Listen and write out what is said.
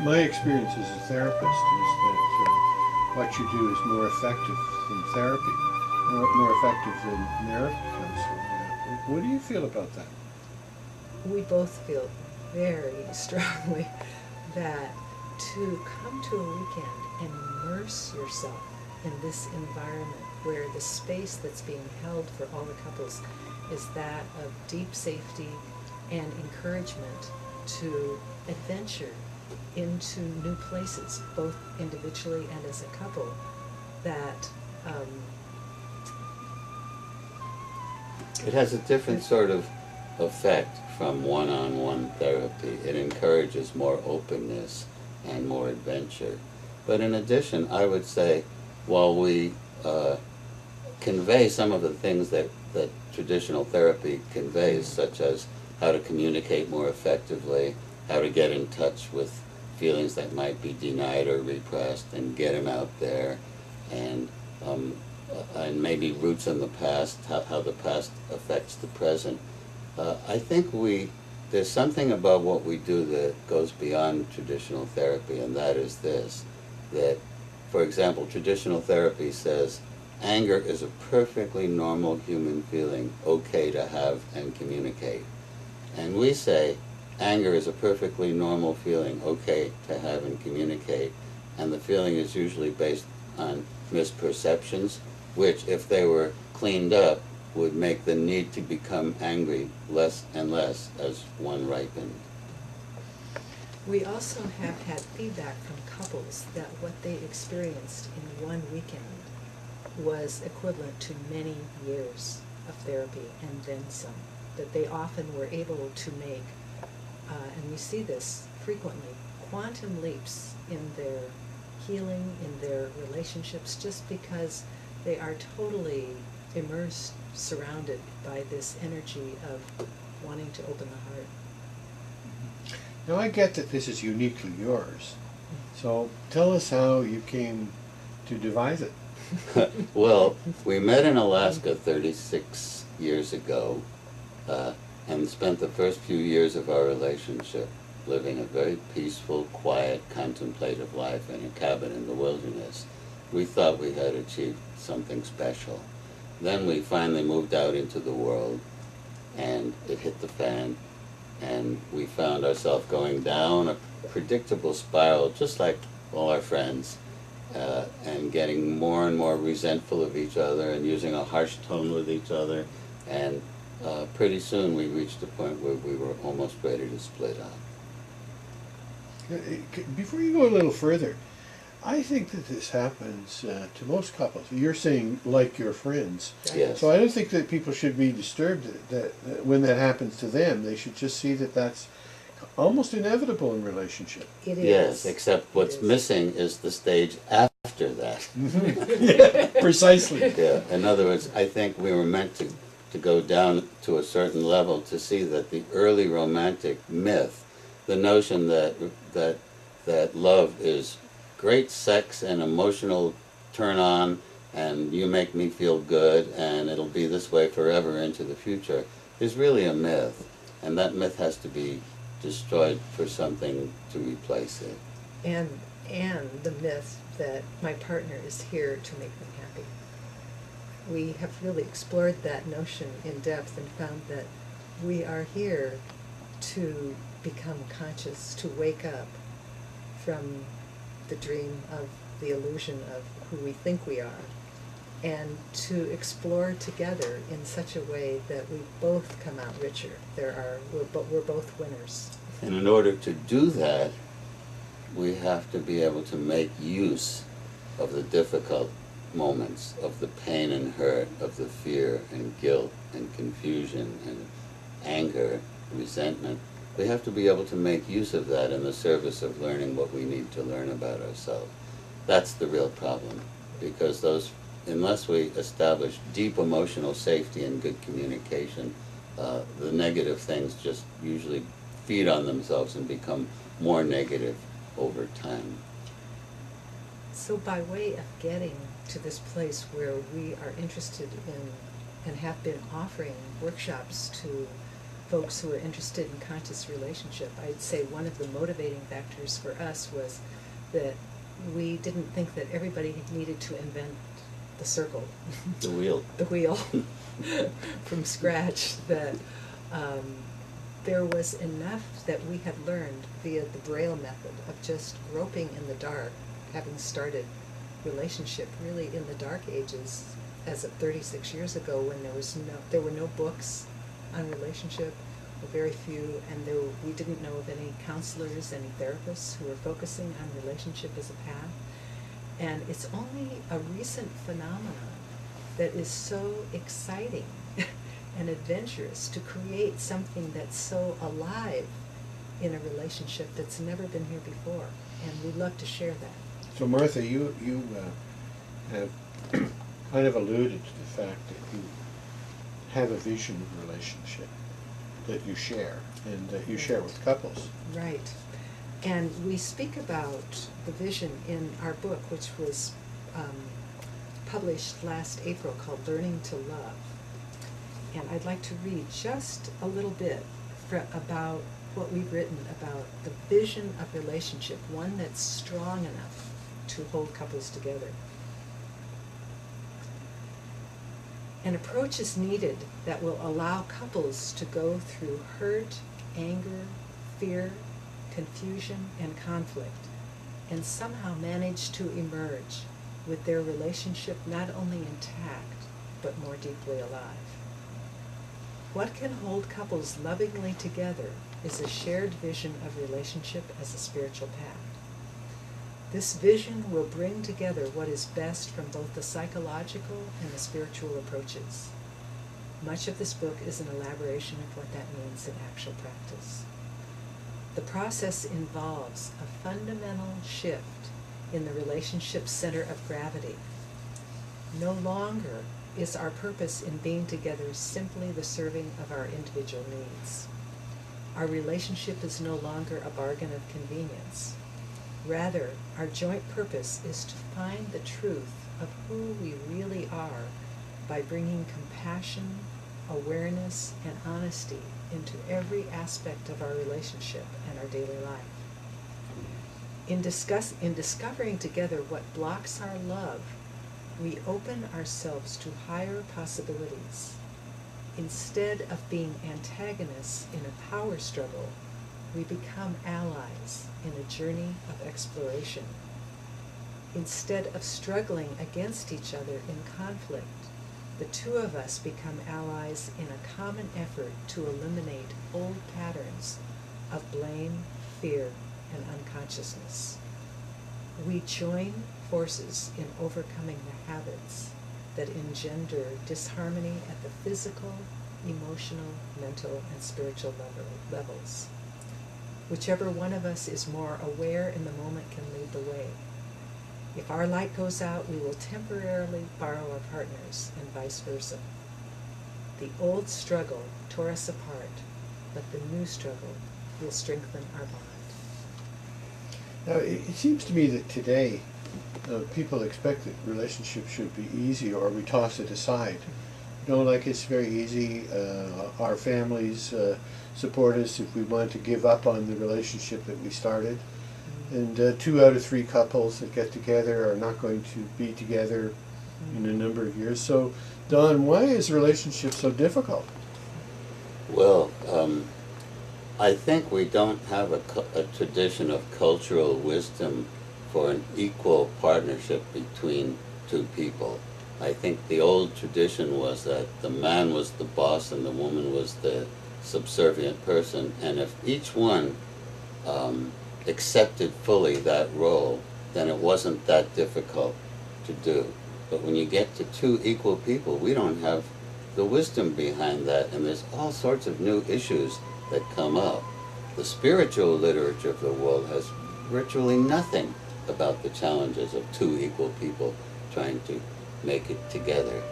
My experience as a therapist is that what you do is more effective than therapy, more effective than marriage counseling. What do you feel about that? We both feel very strongly that to come to a weekend and immerse yourself in this environment where the space that's being held for all the couples is that of deep safety and encouragement to adventure into new places, both individually and as a couple, that It has a different sort of effect from one-on-one therapy. It encourages more openness and more adventure. But in addition, I would say, while we convey some of the things that traditional therapy conveys, such as how to communicate more effectively, how to get in touch with feelings that might be denied or repressed and get them out there, and maybe roots in the past, how the past affects the present. I think there's something about what we do that goes beyond traditional therapy, and that is this, that, for example, traditional therapy says anger is a perfectly normal human feeling, okay to have and communicate. And we say anger is a perfectly normal feeling, okay to have and communicate, and the feeling is usually based on misperceptions, which, if they were cleaned up, would make the need to become angry less and less as one ripened. we also have had feedback from couples that what they experienced in one weekend was equivalent to many years of therapy and then some. That they often were able to make, and we see this frequently, quantum leaps in their healing, in their relationships, just because they are totally immersed, surrounded by this energy of wanting to open the heart. Now I get that this is uniquely yours, so tell us how you came to devise it. Well, we met in Alaska 36 years ago, and spent the first few years of our relationship living a very peaceful, quiet, contemplative life in a cabin in the wilderness. We thought we had achieved something special. Then we finally moved out into the world, and it hit the fan, and we found ourselves going down a predictable spiral, just like all our friends, and getting more and more resentful of each other and using a harsh tone with each other, and pretty soon we reached a point where we were almost ready to split up. Before you go a little further, I think that this happens to most couples. You're saying like your friends. Yes. So I don't think that people should be disturbed that when that happens to them. They should just see that that's almost inevitable in relationship. It is. Yes, except what's missing is the stage after that. Yeah, precisely. Yeah, in other words, I think we were meant to go down to a certain level to see that the early romantic myth, the notion that love is great sex and emotional turn on, and you make me feel good, and it'll be this way forever into the future, is really a myth, and that myth has to be destroyed for something to replace it. And the myth that my partner is here to make me happy. We have really explored that notion in depth and found that we are here to become conscious, to wake up from the dream of the illusion of who we think we are, and to explore together in such a way that we both come out richer. We're both winners. And in order to do that, we have to be able to make use of the difficult moments, of the pain and hurt, of the fear and guilt and confusion and anger, resentment. We have to be able to make use of that in the service of learning what we need to learn about ourselves. That's the real problem, because unless we establish deep emotional safety and good communication, the negative things just usually feed on themselves and become more negative over time. So by way of getting to this place where we are interested in and have been offering workshops to folks who are interested in conscious relationship, I'd say one of the motivating factors for us was that we didn't think that everybody needed to invent the circle. The wheel. The wheel from scratch, that there was enough that we had learned via the Braille method of just groping in the dark, having started relationship really in the dark ages as of 36 years ago, when there were no books on relationship, or very few, and we didn't know of any counselors, any therapists who were focusing on relationship as a path. And it's only a recent phenomenon that is so exciting and adventurous to create something that's so alive in a relationship that's never been here before. And we'd love to share that. So Martha, you have kind of alluded to the fact that you have a vision of relationship that you share, and that you share with couples. Right. And we speak about the vision in our book, which was published last April, called Learning to Love. And I'd like to read just a little bit about what we've written about the vision of relationship, one that's strong enough to hold couples together. An approach is needed that will allow couples to go through hurt, anger, fear, confusion, and conflict, and somehow manage to emerge with their relationship not only intact, but more deeply alive. What can hold couples lovingly together is a shared vision of relationship as a spiritual path. This vision will bring together what is best from both the psychological and the spiritual approaches. Much of this book is an elaboration of what that means in actual practice. The process involves a fundamental shift in the relationship center of gravity. No longer is our purpose in being together simply the serving of our individual needs. Our relationship is no longer a bargain of convenience. Rather, our joint purpose is to find the truth of who we really are by bringing compassion, awareness, and honesty into every aspect of our relationship and our daily life. In discovering together what blocks our love, we open ourselves to higher possibilities. Instead of being antagonists in a power struggle, we become allies in a journey of exploration. Instead of struggling against each other in conflict, the two of us become allies in a common effort to eliminate old patterns of blame, fear, and unconsciousness. We join forces in overcoming the habits that engender disharmony at the physical, emotional, mental, and spiritual levels. Whichever one of us is more aware in the moment can lead the way. If our light goes out, we will temporarily borrow our partners, and vice versa. The old struggle tore us apart, but the new struggle will strengthen our bond. Now, it seems to me that today people expect that relationships should be easy, or we toss it aside. You know, like it's very easy. Our families support us if we want to give up on the relationship that we started. And 2 out of 3 couples that get together are not going to be together in a number of years. So, Don, why is a relationship so difficult? Well, I think we don't have a tradition of cultural wisdom for an equal partnership between 2 people. I think the old tradition was that the man was the boss and the woman was the subservient person, and if each one accepted fully that role, then it wasn't that difficult to do. But when you get to 2 equal people, we don't have the wisdom behind that, and there's all sorts of new issues that come up. The spiritual literature of the world has virtually nothing about the challenges of 2 equal people trying to make it together.